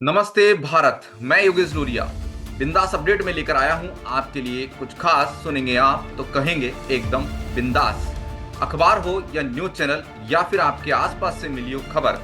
नमस्ते भारत। मैं योगेश लोरिया बिंदास अपडेट में लेकर आया हूं आपके लिए कुछ खास। सुनेंगे आप तो कहेंगे एकदम बिंदास। अखबार हो या न्यूज चैनल या फिर आपके आसपास से मिली हो खबर,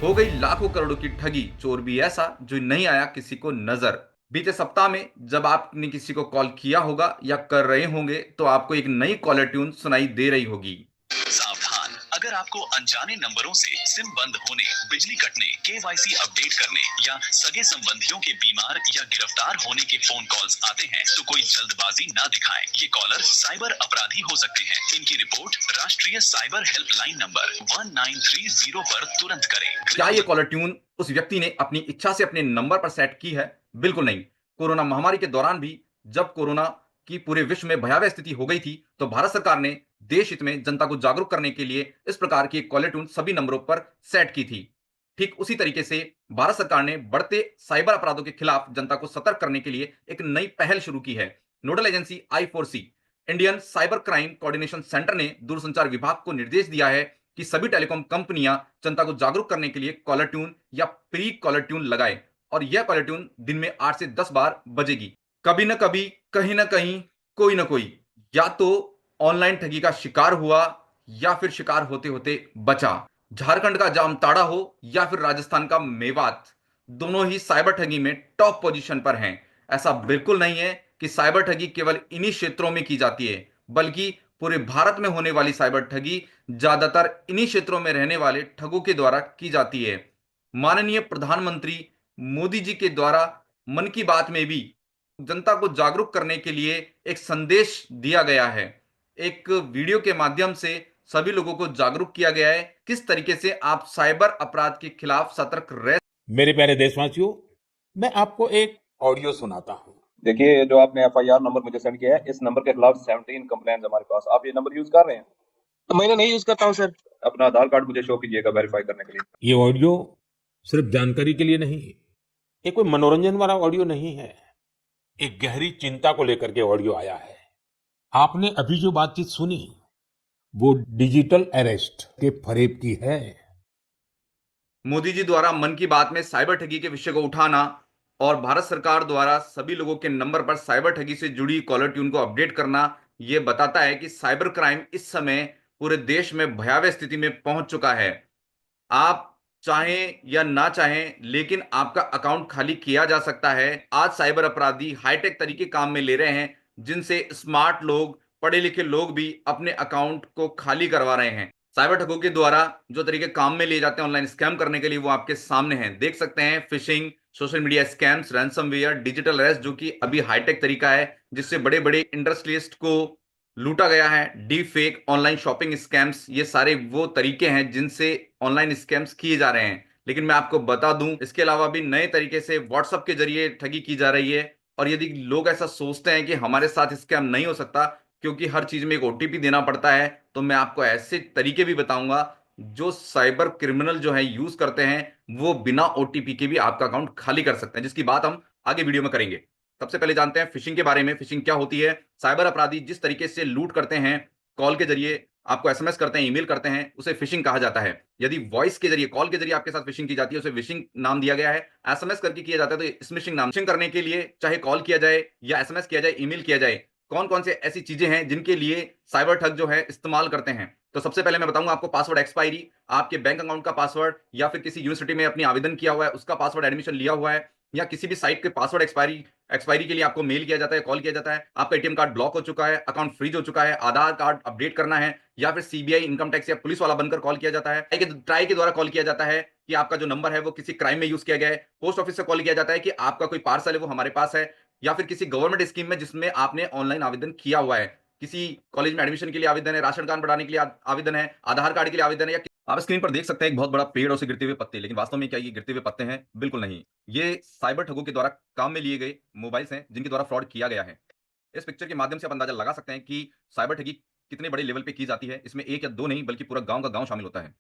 हो गई लाखों करोड़ों की ठगी, चोर भी ऐसा जो नहीं आया किसी को नजर। बीते सप्ताह में जब आपने किसी को कॉल किया होगा या कर रहे होंगे तो आपको एक नई कॉलर ट्यून सुनाई दे रही होगी। सावधान, अगर आपको अनजाने नंबरों से सिम बंद होने, बिजली कटने, केवाईसी अपडेट करने या सगे संबंधियों के बीमार या गिरफ्तार होने के फोन कॉल्स आते हैं तो कोई जल्दबाजी ना दिखाएं। ये कॉलर साइबर अपराधी हो सकते हैं। इनकी रिपोर्ट राष्ट्रीय साइबर हेल्पलाइन नंबर 1930 पर तुरंत करें। क्या ये कॉलर ट्यून उस व्यक्ति ने अपनी इच्छा से अपने नंबर पर सेट की है? बिल्कुल नहीं। कोरोना महामारी के दौरान भी जब कोरोना की पूरे विश्व में भयावह स्थिति हो गई थी तो भारत सरकार ने देश हित में जनता को जागरूक करने के लिए इस प्रकार की एक कॉलर ट्यून सभी नंबरों पर सेट की थी। ठीक उसी तरीके से भारत सरकार ने बढ़ते साइबर अपराधों के खिलाफ जनता को सतर्क करने के लिए एक नई पहल शुरू की है। Nodal agency I4C, Indian cyber crime coordination centre ने दूरसंचार विभाग को निर्देश दिया है कि सभी टेलीकॉम कंपनियां जनता को जागरूक करने के लिए कॉलर ट्यून या प्री कॉलर ट्यून लगाए, और यह कॉलर ट्यून दिन में 8 से 10 बार बजेगी। कभी ना कभी, कहीं ना कहीं, कोई ना कोई या तो ऑनलाइन ठगी का शिकार हुआ या फिर शिकार होते होते बचा। झारखंड का जामताड़ा हो या फिर राजस्थान का मेवात, दोनों ही साइबर ठगी में टॉप पोजीशन पर हैं। ऐसा बिल्कुल नहीं है कि साइबर ठगी केवल इन्हीं क्षेत्रों में की जाती है, बल्कि पूरे भारत में होने वाली साइबर ठगी ज्यादातर इन्हीं क्षेत्रों में रहने वाले ठगों के द्वारा की जाती है। माननीय प्रधानमंत्री मोदी जी के द्वारा मन की बात में भी जनता को जागरूक करने के लिए एक संदेश दिया गया है। एक वीडियो के माध्यम से सभी लोगों को जागरूक किया गया है किस तरीके से आप साइबर अपराध के खिलाफ सतर्क रह। मेरे प्यारे देशवासियों, मैं आपको एक ऑडियो सुनाता हूं। देखिए, ये जो आपने एफआईआर नंबर मुझे सेंड किया है, इस नंबर के खिलाफ 17 कंप्लेंट हमारे पास। आप ये नंबर यूज कर रहे हैं? तो मैंने नहीं यूज करता हूँ सर। अपना आधार कार्ड मुझे शो कीजिएगा वेरीफाई करने के लिए। ये ऑडियो सिर्फ जानकारी के लिए नहीं, ये कोई मनोरंजन वाला ऑडियो नहीं है। एक गहरी चिंता को लेकर के ऑडियो आया है। आपने अभी जो बातचीत सुनी वो डिजिटल अरेस्ट के फरेब की है। मोदी जी द्वारा मन की बात में साइबर ठगी के विषय को उठाना और भारत सरकार द्वारा सभी लोगों के नंबर पर साइबर ठगी से जुड़ी कॉलर ट्यून को अपडेट करना, यह बताता है कि साइबर क्राइम इस समय पूरे देश में भयावह स्थिति में पहुंच चुका है। आप चाहें या ना चाहें, लेकिन आपका अकाउंट खाली किया जा सकता है। आज साइबर अपराधी हाईटेक तरीके काम में ले रहे हैं जिनसे स्मार्ट लोग, पढ़े लिखे लोग भी अपने अकाउंट को खाली करवा रहे हैं। साइबर ठगों के द्वारा जो तरीके काम में लिए जाते हैं ऑनलाइन स्कैम करने के लिए, वो आपके सामने हैं। देख सकते हैं fishing, social media scams, ransomware, digital arrest, जो कि अभी हाईटेक तरीका है जिससे बड़े बड़े इंडस्ट्रियलिस्ट को लूटा गया है। Deep fake, online shopping scams, ये सारे वो तरीके हैं जिनसे ऑनलाइन स्कैम्स किए जा रहे हैं। लेकिन मैं आपको बता दूं, इसके अलावा भी नए तरीके से व्हाट्सएप के जरिए ठगी की जा रही है। और यदि लोग ऐसा सोचते हैं कि हमारे साथ स्कैम नहीं हो सकता क्योंकि हर चीज में एक ओटीपी देना पड़ता है, तो मैं आपको ऐसे तरीके भी बताऊंगा जो साइबर क्रिमिनल जो है यूज करते हैं, वो बिना ओटीपी के भी आपका अकाउंट खाली कर सकते हैं, जिसकी बात हम आगे वीडियो में करेंगे। सबसे पहले जानते हैं फिशिंग के बारे में। फिशिंग क्या होती है? साइबर अपराधी जिस तरीके से लूट करते हैं, कॉल के जरिए आपको एसएमएस करते हैं, ईमेल करते हैं, उसे फिशिंग कहा जाता है। यदि वॉइस के जरिए, कॉल के जरिए आपके साथ फिशिंग की जाती है, उसे विशिंग नाम दिया गया है। एसएमएस करके किया जाता है तो स्मिशिंग नाम। फिशिंग करने के लिए चाहे कॉल किया जाए या एसएमएस किया जाए, ईमेल किया जाए, कौन कौन से ऐसी चीजें हैं जिनके लिए साइबर ठग जो है इस्तेमाल करते हैं? तो सबसे पहले मैं बताऊंगा आपको पासवर्ड एक्सपायरी, आपके बैंक अकाउंट का पासवर्ड, या फिर किसी यूनिवर्सिटी में अपनी आवेदन किया हुआ है उसका पासवर्ड, एडमिशन लिया हुआ है, या किसी भी साइट के पासवर्ड एक्सपायरी एक्सपायरी के लिए आपको मेल किया जाता है, कॉल किया जाता है, आपका एटीएम कार्ड ब्लॉक हो चुका है, अकाउंट फ्रीज हो चुका है, आधार कार्ड अपडेट करना है, या फिर सीबीआई, इनकम टैक्स या पुलिस वाला बनकर कॉल किया जाता है। ट्राई के द्वारा कॉल किया जाता है कि आपका जो नंबर है वो किसी क्राइम में यूज किया गया है। पोस्ट ऑफिस से कॉल किया जाता है कि आपका कोई पार्सल है वो हमारे पास है, या फिर किसी गवर्नमेंट स्कीम में जिसमें आपने ऑनलाइन आवेदन किया हुआ है, किसी कॉलेज में एडमिशन के लिए आवेदन है, राशन कार्ड बढ़ाने के लिए आवेदन है, आधार कार्ड के लिए आवेदन है, या आप स्क्रीन पर देख सकते हैं एक बहुत बड़ा पेड़ और उसे गिरते हुए पत्ते। लेकिन वास्तव में क्या ये गिरते हुए पत्ते हैं? बिल्कुल नहीं। ये साइबर ठगों के द्वारा काम में लिए गए मोबाइल्स हैं जिनके द्वारा फ्रॉड किया गया है। इस पिक्चर के माध्यम से आप अंदाजा लगा सकते हैं कि साइबर ठगी कितने बड़े लेवल पे की जाती है। इसमें एक या दो नहीं बल्कि पूरा गांव का गांव शामिल होता है।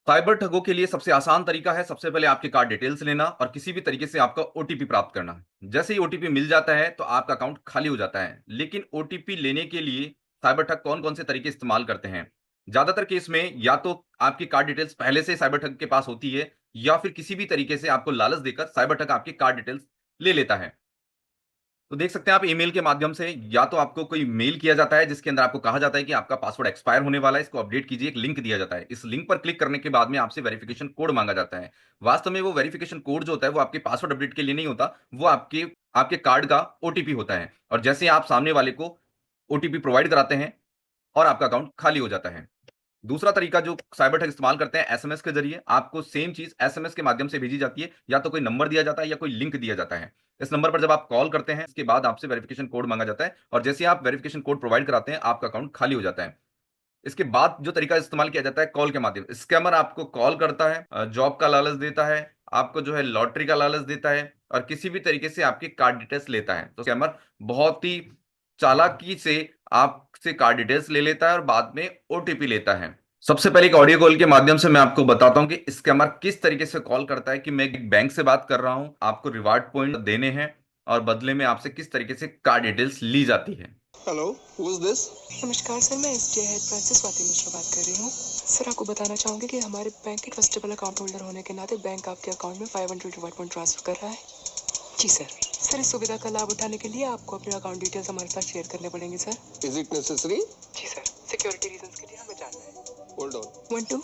साइबर ठगों के लिए सबसे आसान तरीका है सबसे पहले आपके कार्ड डिटेल्स लेना और किसी भी तरीके से आपका ओटीपी प्राप्त करना। जैसे ही ओटीपी मिल जाता है तो आपका अकाउंट खाली हो जाता है। लेकिन ओटीपी लेने के लिए साइबर ठग कौन कौन से तरीके इस्तेमाल करते हैं? ज्यादातर केस में या तो आपकी कार्ड डिटेल्स पहले से साइबर ठग के पास होती है, या फिर किसी भी तरीके से आपको लालच देकर साइबर ठग आपके कार्ड डिटेल्स ले लेता है। तो देख सकते हैं आप ईमेल के माध्यम से या तो आपको कोई मेल किया जाता है जिसके अंदर आपको कहा जाता है कि आपका पासवर्ड एक्सपायर होने वाला है, इसको अपडेट कीजिए, एक लिंक दिया जाता है। इस लिंक पर क्लिक करने के बाद में आपसे वेरिफिकेशन कोड मांगा जाता है। वास्तव में वो वेरिफिकेशन कोड जो होता है वो आपके पासवर्ड अपडेट के लिए नहीं होता, वो आपके आपके कार्ड का ओटीपी होता है। और जैसे आप सामने वाले को ओटीपी प्रोवाइड कराते हैं और आपका अकाउंट खाली हो जाता है। दूसरा तरीका जो साइबर ठग इस्तेमाल करते हैं, एसएमएस के जरिए आपको सेम चीज एसएमएस के माध्यम से भेजी जाती है, या तो कोई नंबर दिया जाता है या कोई लिंक दिया जाता है। इस नंबर पर जब आप कॉल करते हैं, इसके बाद आपसे वेरिफिकेशन कोड मांगा जाता है और जैसे ही आप वेरिफिकेशन कोड प्रोवाइड कराते हैं, आपका अकाउंट खाली हो जाता है। इसके बाद जो तरीका इस्तेमाल किया जाता है कॉल के माध्यम, स्कैमर आपको कॉल करता है, जॉब का लालच देता है, आपको जो है लॉटरी का लालच देता है और किसी भी तरीके से आपकी कार्ड डिटेल्स लेता है। तो स्कैमर बहुत ही चालाकी से आपसे कार्ड डिटेल्स ले लेता है और बाद में ओटीपी लेता है। सबसे पहले एक ऑडियो कॉल के माध्यम से मैं आपको बताता हूं कि स्कैमर किस तरीके से कॉल करता है कि मैं एक बैंक से बात कर रहा हूं, आपको रिवार्ड पॉइंट देने हैं और बदले में आपसे किस तरीके से कार्ड डिटेल्स ली जाती है। Hello, who is this? नमस्कार सर, मैं STI head Francis Swati Mishra बात कर रही हूँ। सर, आपको बताना चाहूँगी कि हमारे बैंक के ट्रस्टेबल अकाउंट होल्डर होने के नाते बैंक आपके अकाउंट में 500 रिवार्ड पॉइंट ट्रांसफर कर रहा है। जी सर। सर, इस सुविधा का लाभ उठाने के लिए आपको अपने अकाउंट डिटेल्स हमारे साथ शेयर करने पड़ेंगे सर। Is it necessary? जी सर, सिक्योरिटी रीजंस के लिए हमें जानना है। Hold on. 1 2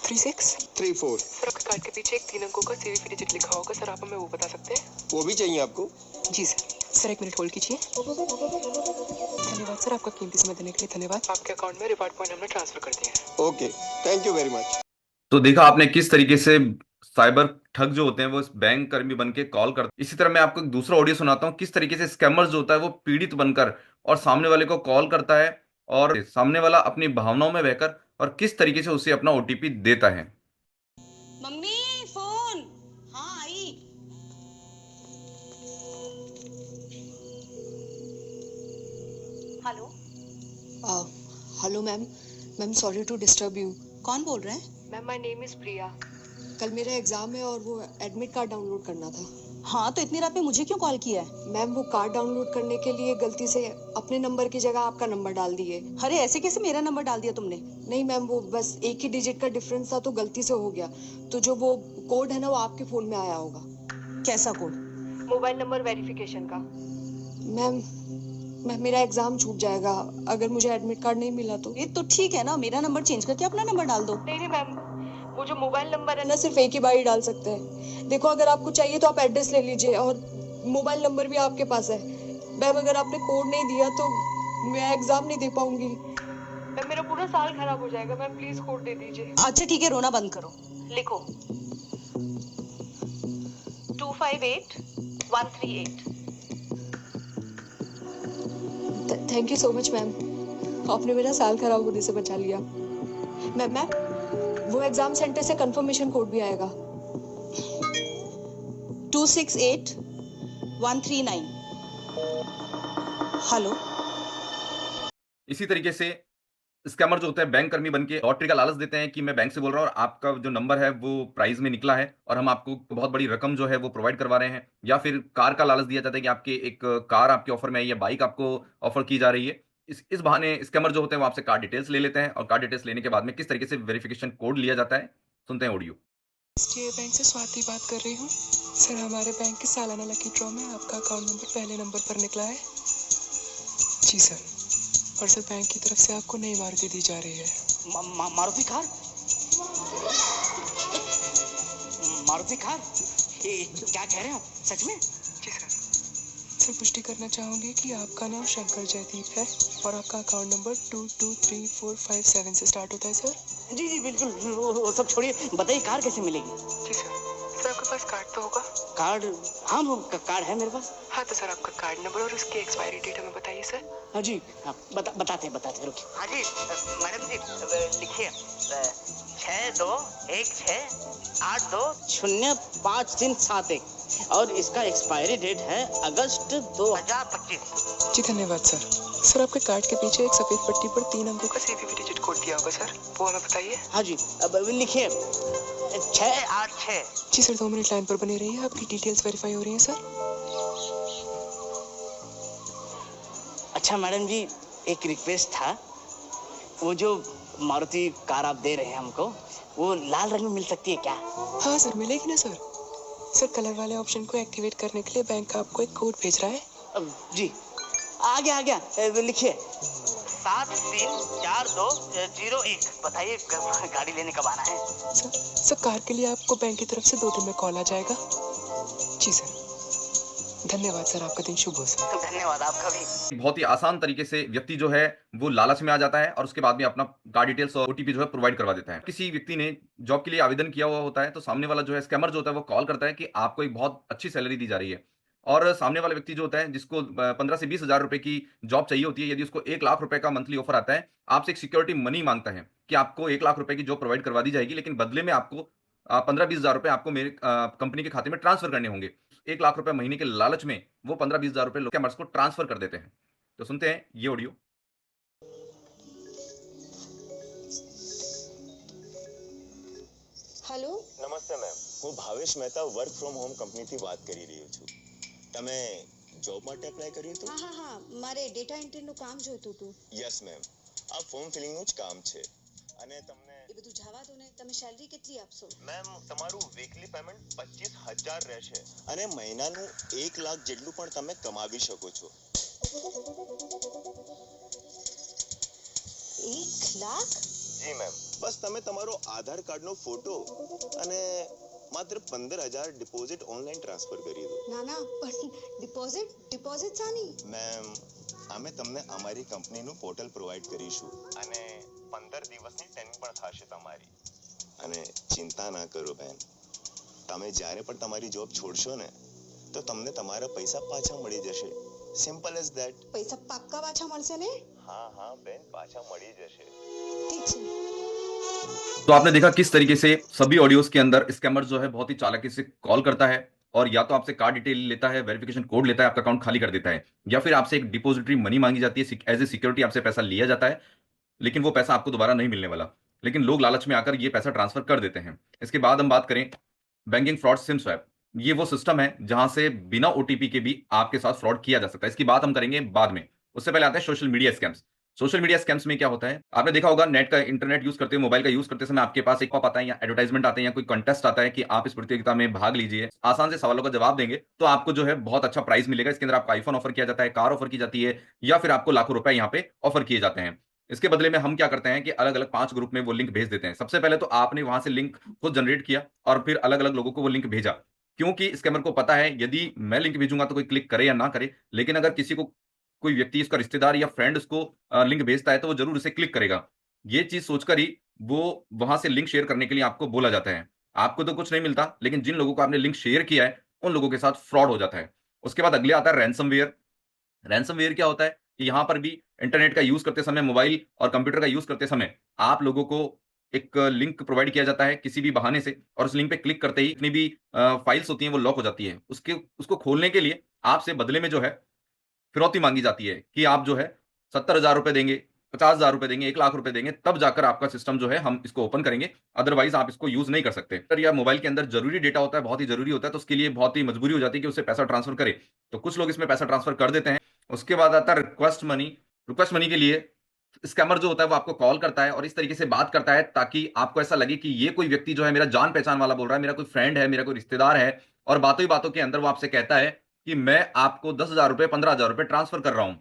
3 6 3 4। सर, आपके कार्ड के पीछे एक 3 अंकों का सीवीवी डिजिट लिखा होगा सर, आप हमें वो बता सकते हैं? वो भी चाहिए आपको? जी सर। सर, 1 मिनट होल्ड कीजिए। धन्यवाद सर, आपका कीमती समय देने के लिए धन्यवाद। आपके अकाउंट में रिवार्ड पॉइंट हमने ट्रांसफर कर दिए हैं। Okay, thank you very much. तो देखा आपने किस तरीके से साइबर ठग जो होते हैं वो इस बैंक कर्मी बन के कॉल करते। इसी तरह मैं आपको एक दूसरा ऑडियो सुनाता हूँ किस तरीके से स्कैमर जो होता है वो पीड़ित बनकर और सामने वाले को कॉल करता है और सामने वाला अपनी भावनाओं में बहकर और किस तरीके से उसे अपना ओटीपी देता है। मम्मी फोन। हाँ आई। Hello. Hello ma'am. Ma'am sorry to disturb you. कौन बोल रहे हैं? Ma'am, my name is Priya. कल मेरा एग्जाम है और वो एडमिट कार्ड डाउनलोड करना था। हाँ, तो इतनी रात में मुझे क्यों कॉल किया है? मैम, वो कार्ड डाउनलोड करने के लिए गलती से अपने नंबर की जगह आपका नंबर डाल दिए। अरे ऐसे कैसे मेरा नंबर डाल दिया तुमने? नहीं मैम, वो बस एक ही डिजिट का डिफरेंस था तो गलती से हो गया। तो जो वो कोड है ना वो आपके फोन में आया होगा। कैसा कोड? मोबाइल नंबर वेरिफिकेशन का। मैम, मेरा एग्जाम छूट जाएगा अगर मुझे एडमिट कार्ड नहीं मिला तो। ये तो ठीक है ना, मेरा नंबर चेंज करके अपना नंबर डाल दो। नहीं मैम, वो जो मोबाइल नंबर है ना सिर्फ एक ही बार ही डाल सकते हैं। देखो, अगर आपको चाहिए तो आप एड्रेस ले लीजिए और मोबाइल नंबर भी आपके पास है। मैम, अगर आपने कोड नहीं दिया तो मैं एग्जाम नहीं दे पाऊंगी। मैम, मेरा पूरा साल खराब हो जाएगा। मैम प्लीज कोड दे दीजिए। अच्छा ठीक है, रोना बंद करो। लिखो 258138। Thank you so much ma'am, आपने मेरा साल खराब होने से बचा लिया। मैम वो एग्जाम सेंटर से कंफर्मेशन कोड भी आएगा। 268139। हेलो। इसी तरीके से स्कैमर जो होते हैं बैंक कर्मी बन के लॉटरी का लालच देते हैं कि मैं बैंक से बोल रहा हूँ और आपका जो नंबर है वो प्राइज में निकला है और हम आपको बहुत बड़ी रकम जो है वो प्रोवाइड करवा रहे हैं। या फिर कार का लालच दिया जाता है कि आपके एक कार आपके ऑफर में है या बाइक आपको ऑफर की जा रही है। इस बहाने स्कैमर जो होते हैं वो आपसे कार्ड डिटेल्स ले लेते हैं और कार्ड डिटेल्स लेने के बाद में किस तरीके से वेरिफिकेशन कोड लिया जाता है, सुनते हैं ऑडियो। एसटीआई बैंक से स्वाति बात कर रही हूँ। सर, हमारे बैंक के सालाना लकी ड्रॉ में आपका अकाउंट नंबर पहले नंबर पर निकला है। जी सर। और सर, बैंक की तरफ से आपको नई मारुति दी जा रही है। मारुति कार? मारुति कार? ये क्या कह रहे हो, सच में? जी सर। सर, पुष्टि करना चाहूँगी कि आपका नाम शंकर जयदीप है और आपका अकाउंट नंबर 223457 से स्टार्ट होता है सर। जी जी बिल्कुल, वो सब छोड़िए, बताइए कार कैसे मिलेगी? जी सर। सर, आपके पास कार्ड तो होगा? कार्ड? हाँ, कार्ड है मेरे पास। हाँ, तो सर आपका कार्ड नंबर और उसकी एक्सपायरी डेट हमें बताइए सर। हाँ जी, हाँ, बताते रुकिए। हाँ जी मैडम जी, लिखिए 6216820531 और इसका एक्सपायरी डेट है अगस्त 2025। जी धन्यवाद सर। सर, आपके कार्ड के पीछे एक सफेद पट्टी पर 3 अंकों का सीवीवी डिजिट कोड दिया होगा सर, वो हमें बताइए। हाँ जी, अब लिखिए 686। जी सर, 2 मिनट लाइन पर बने रहिए, आपकी डिटेल्स वेरीफाई हो रही हैं सर। अच्छा मैडम जी, एक रिक्वेस्ट था, वो जो मारुति कार आप दे रहे हैं हमको, वो लाल रंग में मिल सकती है क्या? हाँ सर, मिलेगी ना सर। सर, कलर वाले ऑप्शन को एक्टिवेट करने के लिए बैंक आपको एक कोड भेज रहा है। जी, आ गया। लिखिए 734201। बताइए गाड़ी लेने कब आना है? सर, कार के लिए आपको बैंक की तरफ से 2 दिन में कॉल आ जाएगा। जी सर, धन्यवाद सर, आपका दिन शुभ हो सर। धन्यवाद आपका भी। बहुत ही आसान तरीके से व्यक्ति जो है वो लालच में आ जाता है और उसके बाद में अपना कार्ड डिटेल्स और ओटीपी जो है प्रोवाइड करवा देता है। किसी व्यक्ति ने जॉब के लिए आवेदन किया हुआ होता है तो सामने वाला जो है स्कैमर जो होता है वो कॉल करता है कि आपको एक बहुत अच्छी सैलरी दी जा रही है और सामने वाला व्यक्ति जो होता है जिसको 15 से 20 हजार रुपए की जॉब चाहिए होती है, यदि उसको 1 लाख रुपए का मंथली ऑफर आता है, आपसे एक सिक्योरिटी मनी मांगता है कि आपको 1 लाख रुपए की जॉब प्रोवाइड करवा दी जाएगी, लेकिन बदले में आपको 15-20 हजार रुपए आपको मेरे कंपनी के खाते में ट्रांसफर करने होंगे। 1 लाख रुपए महीने के लालच में वो 15-20 हजार रुपए स्कैमर्स को ट्रांसफर कर देते हैं। तो सुनते हैं ये ऑडियो। हेलो, નમસ્તે મેમ, હું Bhavesh Mehta work from home કંપનીથી વાત કરી રહ્યો છું. તમે જોબ માટે એપ્લાય કર્યું હતું? હા, મારે ડેટા એન્ટ્રીનું કામ જોઈતું હતું. યસ મેમ, આ ફોર્મ ફિલિંગનું જ કામ છે અને તમને એ બધું જવા દો ને, તમે સેલરી કેટલી આપશો? મેમ તમારું વીકલી પેમેન્ટ 25,000 રહેશે અને મહિનાનું 1 લાખ જેટલું પણ તમે કમાવી શકો છો. 1 લાખ? જી મેમ, બસ તમે તમારો આધાર કાર્ડનો ફોટો અને માત્ર 15,000 ડિપોઝિટ ઓનલાઈન ટ્રાન્સફર કરી દો. ના, પણ ડિપોઝિટ શાની? મેમ, અમે તમને અમારી કંપનીનું પોર્ટલ પ્રોવાઈડ કરીશું અને 15 દિવસની ટ્રેનિંગ પણ થશે તમારી. અને ચિંતા ના કરો બેન, તમે જ્યારે પણ તમારી જોબ છોડશો ને તો તમને તમારા પૈસા પાછા મળી જશે. Simple as that. પૈસા પાક્કા પાછા મળશે ને? હા બેન, પાછા મળી જશે. ઠીક છે. तो आपने देखा किस तरीके से सभी ऑडियोज के अंदर स्कैमर जो है बहुत ही चालाकी से कॉल करता है और या तो आपसे कार्ड डिटेल लेता है, वेरिफिकेशन कोड लेता है, आपका अकाउंट खाली कर देता है, या फिर आपसे एक डिपॉजिटरी मनी मांगी जाती है, एज ए सिक्योरिटी आपसे पैसा लिया जाता है, लेकिन वो पैसा आपको दोबारा नहीं मिलने वाला, लेकिन लोग लालच में आकर ये पैसा ट्रांसफर कर देते हैं। इसके बाद हम बात करें बैंकिंग फ्रॉड सिम स्वैप। ये वो सिस्टम है जहां से बिना ओटीपी के भी आपके साथ फ्रॉड किया जा सकता है। इसकी बात हम करेंगे बाद में। उससे पहले आते हैं social media scams. Social media scams में क्या होता है, आपने देखा होगा नेट का इंटरनेट यूज करते हुए, मोबाइल का यूज करते समय आपके पास एक पॉप आता है या एडवर्टाइजमेंट आते हैं या कोई कंटेस्ट आता है कि आप इस प्रतियोगिता में भाग लीजिए, आसान से सवालों का जवाब देंगे तो आपको जो है बहुत अच्छा प्राइस मिलेगा। इसके अंदर आपको आईफोन ऑफर किया जाता है, कार ऑफर की जाती है, या फिर आपको लाखों रुपए यहाँ पे ऑफर किए जाते हैं। इसके बदले में हम क्या करते हैं कि अलग अलग 5 ग्रुप में वो लिंक भेज देते हैं। सबसे पहले तो आपने वहां से लिंक खुद जनरेट किया और फिर अलग अलग लोगों को वो लिंक भेजा, क्योंकि स्कैमर को पता है यदि मैं लिंक भेजूंगा तो कोई क्लिक करे या ना करे, लेकिन अगर किसी को कोई व्यक्ति, इसका रिश्तेदार या फ्रेंड उसको लिंक भेजता है तो वो जरूर उसे क्लिक करेगा। ये चीज सोचकर ही वो वहां से लिंक शेयर करने के लिए आपको बोला जाता है। आपको तो कुछ नहीं मिलता, लेकिन जिन लोगों को आपने लिंक शेयर किया है उन लोगों के साथ फ्रॉड हो जाता है। उसके बाद अगले आता है रैंसमवेयर। रैंसमवेयर क्या होता है कि यहां पर भी इंटरनेट का यूज करते समय, मोबाइल और कंप्यूटर का यूज करते समय आप लोगों को एक लिंक प्रोवाइड किया जाता है किसी भी बहाने से, और उस लिंक पे क्लिक करते ही जितनी भी फाइल्स होती हैं वो लॉक हो जाती है। उसको खोलने के लिए आपसे बदले में जो है फिरौती मांगी जाती है कि आप जो है 70,000 रुपए देंगे, 50,000 रुपए देंगे, 1 लाख रुपए देंगे, तब जाकर आपका सिस्टम जो है हम इसको ओपन करेंगे, अदरवाइज आप इसको यूज नहीं कर सकते। या मोबाइल के अंदर जरूरी डेटा होता है, बहुत ही जरूरी होता है, तो उसके लिए बहुत ही मजबूरी हो जाती है कि उसे पैसा ट्रांसफर करे, तो कुछ लोग इसमें पैसा ट्रांसफर कर देते हैं। उसके बाद आता है रिक्वेस्ट मनी। रिक्वेस्ट मनी के लिए स्कैमर जो होता है वो आपको कॉल करता है और इस तरीके से बात करता है ताकि आपको ऐसा लगे कि ये कोई व्यक्ति जो है मेरा जान पहचान वाला बोल रहा है, मेरा कोई फ्रेंड है, मेरा कोई रिश्तेदार है, और बातों ही बातों के अंदर वो आपसे कहता है कि मैं आपको 10,000 रुपए, 15,000 रुपए ट्रांसफर कर रहा हूं,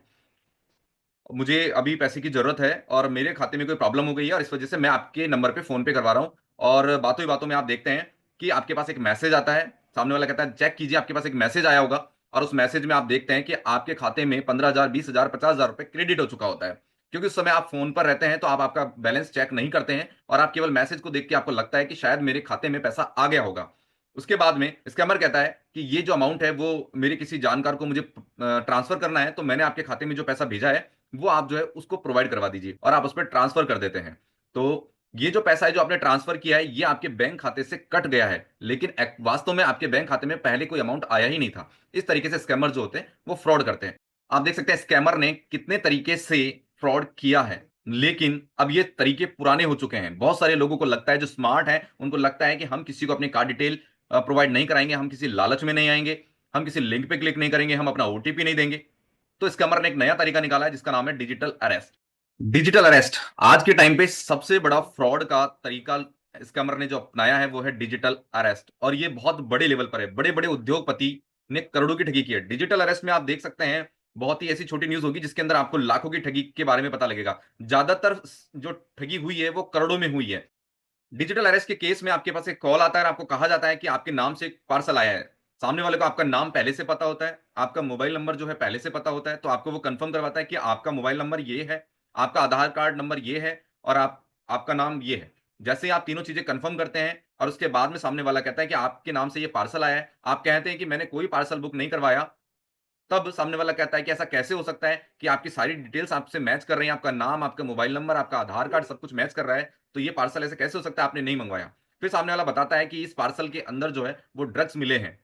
मुझे अभी पैसे की जरूरत है और मेरे खाते में कोई प्रॉब्लम हो गई है और इस वजह से मैं आपके नंबर पे फोन पे करवा रहा हूं। और बातों ही बातों में आप देखते हैं कि आपके पास एक मैसेज आता है, सामने वाला कहता है चेक कीजिए, आपके पास एक मैसेज आया होगा, और उस मैसेज में आप देखते हैं कि आपके खाते में 15,000, 20,000, 50,000 रुपए क्रेडिट हो चुका होता है। क्योंकि उस समय आप फोन पर रहते हैं तो आप आपका बैलेंस चेक नहीं करते हैं और आप केवल मैसेज को देख के आपको लगता है कि शायद मेरे खाते में पैसा आ गया होगा। उसके बाद में स्कैमर कहता है कि ये जो अमाउंट है वो मेरे किसी जानकार को मुझे ट्रांसफर करना है, तो मैंने आपके खाते में जो पैसा भेजा है वो आप जो है उसको प्रोवाइड करवा दीजिए, और आप उस पर ट्रांसफर कर देते हैं। तो ये जो पैसा है जो आपने ट्रांसफर किया है ये आपके बैंक खाते से कट गया है, लेकिन वास्तव में आपके बैंक खाते में पहले कोई अमाउंट आया ही नहीं था। इस तरीके से स्कैमर जो होते हैं वो फ्रॉड करते हैं। आप देख सकते हैं स्कैमर ने कितने तरीके से फ्रॉड किया है, लेकिन अब ये तरीके पुराने हो चुके हैं। बहुत सारे लोगों को लगता है, जो स्मार्ट है उनको लगता है कि हम किसी को अपनी कार्ड डिटेल प्रोवाइड नहीं कराएंगे, हम किसी लालच में नहीं आएंगे, हम किसी लिंक पे क्लिक नहीं करेंगे, हम अपना ओटीपी नहीं देंगे। तो स्कैमर ने एक नया तरीका निकाला है जिसका नाम है डिजिटल अरेस्ट। डिजिटल अरेस्ट आज के टाइम पे सबसे बड़ा फ्रॉड का तरीका स्कैमर ने जो अपनाया है वो है डिजिटल अरेस्ट, और ये बहुत बड़े लेवल पर है। बड़े बड़े उद्योगपति ने करोड़ों की ठगी की है। डिजिटल अरेस्ट में आप देख सकते हैं बहुत ही ऐसी छोटी न्यूज होगी जिसके अंदर आपको लाखों की ठगी के बारे में पता लगेगा। ज्यादातर जो ठगी हुई है वो करोड़ों में हुई है। डिजिटल अरेस्ट के केस में आपके पास एक कॉल आता है और आपको कहा जाता है कि आपके नाम से एक पार्सल आया है। सामने वाले को आपका नाम पहले से पता होता है, आपका मोबाइल नंबर जो है पहले से पता होता है, तो आपको वो कंफर्म करवाता है कि आपका मोबाइल नंबर ये है, आपका आधार कार्ड नंबर ये है और आपका नाम ये है। जैसे ही आप तीनों चीजें कंफर्म करते हैं और उसके बाद में सामने वाला कहता है कि आपके नाम से ये पार्सल आया है, आप कहते हैं कि मैंने कोई पार्सल बुक नहीं करवाया, तब सामने वाला कहता है कि ऐसा कैसे हो सकता है कि आपकी सारी डिटेल्स आपसे मैच कर रही हैं, आपका नाम, आपका मोबाइल नंबर, आपका आधार कार्ड सब कुछ मैच कर रहा है, तो ये पार्सल ऐसे कैसे हो सकता है, आपने नहीं मंगवाया। फिर सामने वाला बताता है कि इस पार्सल के अंदर जो है वो ड्रग्स मिले हैं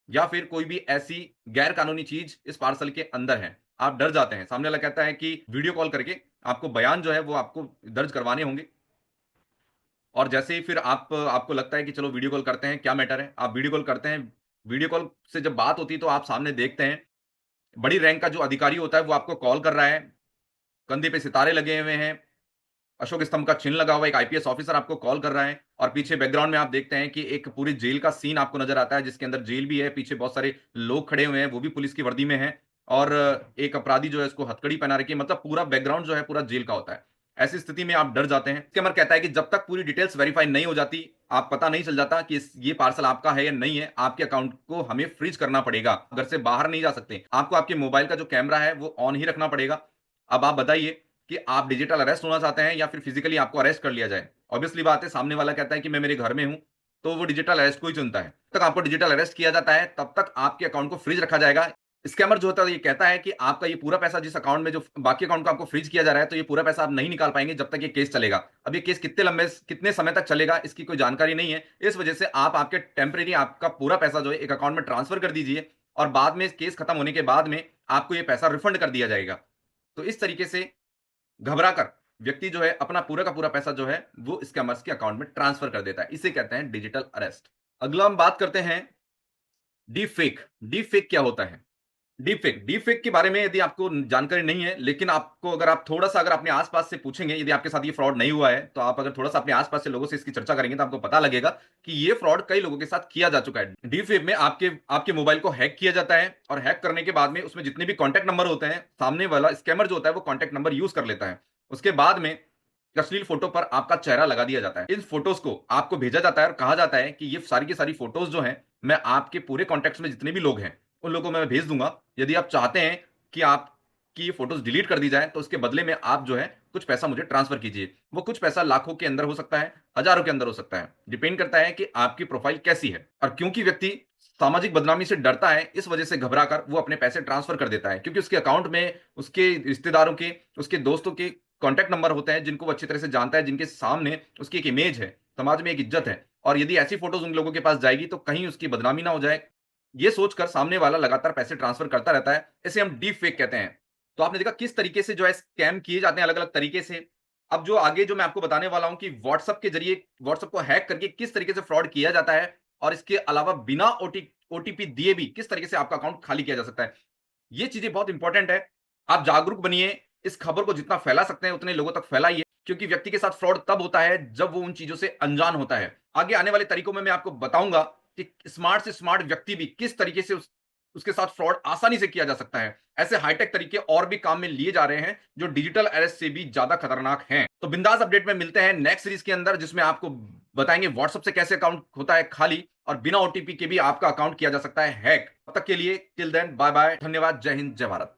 या फिर कोई भी ऐसी गैर कानूनी चीज इस पार्सल के अंदर है। आप डर जाते हैं। सामने वाला कहता है कि वीडियो कॉल करके आपको बयान जो है वो आपको दर्ज करवाने होंगे, और जैसे ही फिर आपको लगता है कि चलो वीडियो कॉल करते हैं, क्या मैटर है, आप वीडियो कॉल करते हैं। वीडियो कॉल से जब बात होती है तो आप सामने देखते हैं बड़ी रैंक का जो अधिकारी होता है वो आपको कॉल कर रहा है, कंधे पे सितारे लगे हुए हैं, अशोक स्तंभ का चिन्ह लगा हुआ एक आईपीएस ऑफिसर आपको कॉल कर रहा है, और पीछे बैकग्राउंड में आप देखते हैं कि एक पूरी जेल का सीन आपको नजर आता है जिसके अंदर जेल भी है, पीछे बहुत सारे लोग खड़े हुए हैं वो भी पुलिस की वर्दी में हैं, और एक अपराधी जो है उसको हथकड़ी पहना रखी है, मतलब पूरा बैकग्राउंड जो है पूरा जेल का होता है। ऐसी स्थिति में आप डर जाते हैं। स्कैमर कहता है कि जब तक पूरी डिटेल्स वेरीफाई नहीं हो जाती, आप पता नहीं चल जाता कि ये पार्सल आपका है या नहीं है, आपके अकाउंट को हमें फ्रीज करना पड़ेगा, घर से बाहर नहीं जा सकते, आपको आपके मोबाइल का जो कैमरा है वो ऑन ही रखना पड़ेगा। अब आप बताइए कि आप डिजिटल अरेस्ट होना चाहते हैं या फिर फिजिकली आपको अरेस्ट कर लिया जाए। ऑब्वियसली बात है, सामने वाला कहता है कि मैं मेरे घर में हूं, तो वो डिजिटल अरेस्ट को ही चुनता है। तब तक आपको डिजिटल अरेस्ट किया जाता है, तब तक आपके अकाउंट को फ्रीज रखा जाएगा। स्कैमर जो होता है ये कहता है कि आपका ये पूरा पैसा जिस अकाउंट में जो बाकी अकाउंट को आपको फ्रीज किया जा रहा है, तो ये पूरा पैसा आप नहीं निकाल पाएंगे जब तक ये केस चलेगा। अब ये केस कितने समय तक चलेगा इसकी कोई जानकारी नहीं है। इस वजह से आप आपके टेम्परेरी आपका पूरा पैसा जो है एक अकाउंट में ट्रांसफर कर दीजिए, और बाद में केस खत्म होने के बाद में आपको ये पैसा रिफंड कर दिया जाएगा। तो इस तरीके से घबराकर व्यक्ति जो है अपना पूरा का पूरा पैसा जो है वो स्कैमर्स के अकाउंट में ट्रांसफर कर देता है। इसे कहते हैं डिजिटल अरेस्ट। अगला हम बात करते हैं डीप फेक। डीप फेक क्या होता है? डीप फेक के बारे में यदि आपको जानकारी नहीं है, लेकिन आपको अगर आप थोड़ा सा अगर अपने आसपास से पूछेंगे, यदि आपके साथ ये फ्रॉड नहीं हुआ है, तो आप अगर थोड़ा सा अपने आसपास से लोगों से इसकी चर्चा करेंगे तो आपको पता लगेगा कि ये फ्रॉड कई लोगों के साथ किया जा चुका है। डीप फेक में आपके आपके मोबाइल को हैक किया जाता है, और हैक करने के बाद में उसमें जितने भी कॉन्टैक्ट नंबर होते हैं, सामने वाला स्कैमर जो होता है वो कॉन्टैक्ट नंबर यूज कर लेता है। उसके बाद में अश्लील फोटो पर आपका चेहरा लगा दिया जाता है। इन फोटोज को आपको भेजा जाता है और कहा जाता है कि ये सारी की सारी फोटोज जो हैं मैं आपके पूरे कॉन्टैक्ट्स में जितने भी लोग हैं उन लोगों को मैं भेज दूंगा। यदि आप चाहते हैं कि आपकी ये फोटोज डिलीट कर दी जाए तो उसके बदले में आप जो है कुछ पैसा मुझे ट्रांसफर कीजिए। वो कुछ पैसा लाखों के अंदर हो सकता है, हजारों के अंदर हो सकता है, डिपेंड करता है कि आपकी प्रोफाइल कैसी है। और क्योंकि व्यक्ति सामाजिक बदनामी से डरता है, इस वजह से घबराकर वो अपने पैसे ट्रांसफर कर देता है, क्योंकि उसके अकाउंट में उसके रिश्तेदारों के, उसके दोस्तों के कॉन्टैक्ट नंबर होते हैं जिनको वो अच्छी तरह से जानता है, जिनके सामने उसकी एक इमेज है, समाज में एक इज्जत है। और यदि ऐसी फोटोज उन लोगों के पास जाएगी तो कहीं उसकी बदनामी ना हो जाए, ये सोचकर सामने वाला लगातार पैसे ट्रांसफर करता रहता है। इसे हम डीप फेक कहते हैं। तो आपने देखा किस तरीके से जो है स्कैम किए जाते हैं अलग अलग तरीके से। अब जो आगे जो मैं आपको बताने वाला हूं कि व्हाट्सएप के जरिए, व्हाट्सएप को हैक करके किस तरीके से फ्रॉड किया जाता है, और इसके अलावा बिना ओटीपी दिए भी किस तरीके से आपका अकाउंट खाली किया जा सकता है, ये चीजें बहुत इंपॉर्टेंट है। आप जागरूक बनिए, इस खबर को जितना फैला सकते हैं उतने लोगों तक फैलाइए, क्योंकि व्यक्ति के साथ फ्रॉड तब होता है जब वो उन चीजों से अनजान होता है। आगे आने वाले तरीकों में मैं आपको बताऊंगा कि स्मार्ट से स्मार्ट व्यक्ति भी किस तरीके से उसके साथ फ्रॉड आसानी से किया जा सकता है। ऐसे हाईटेक तरीके और भी काम में लिए जा रहे हैं जो डिजिटल अरेस्ट से भी ज्यादा खतरनाक हैं। तो बिंदास अपडेट में मिलते हैं नेक्स्ट सीरीज के अंदर, जिसमें आपको बताएंगे व्हाट्सएप से कैसे अकाउंट होता है खाली, और बिना ओटीपी के भी आपका अकाउंट किया जा सकता है हैक। तब तक के लिए टिल देन बाय बाय, धन्यवाद, जय हिंद, जय भारत।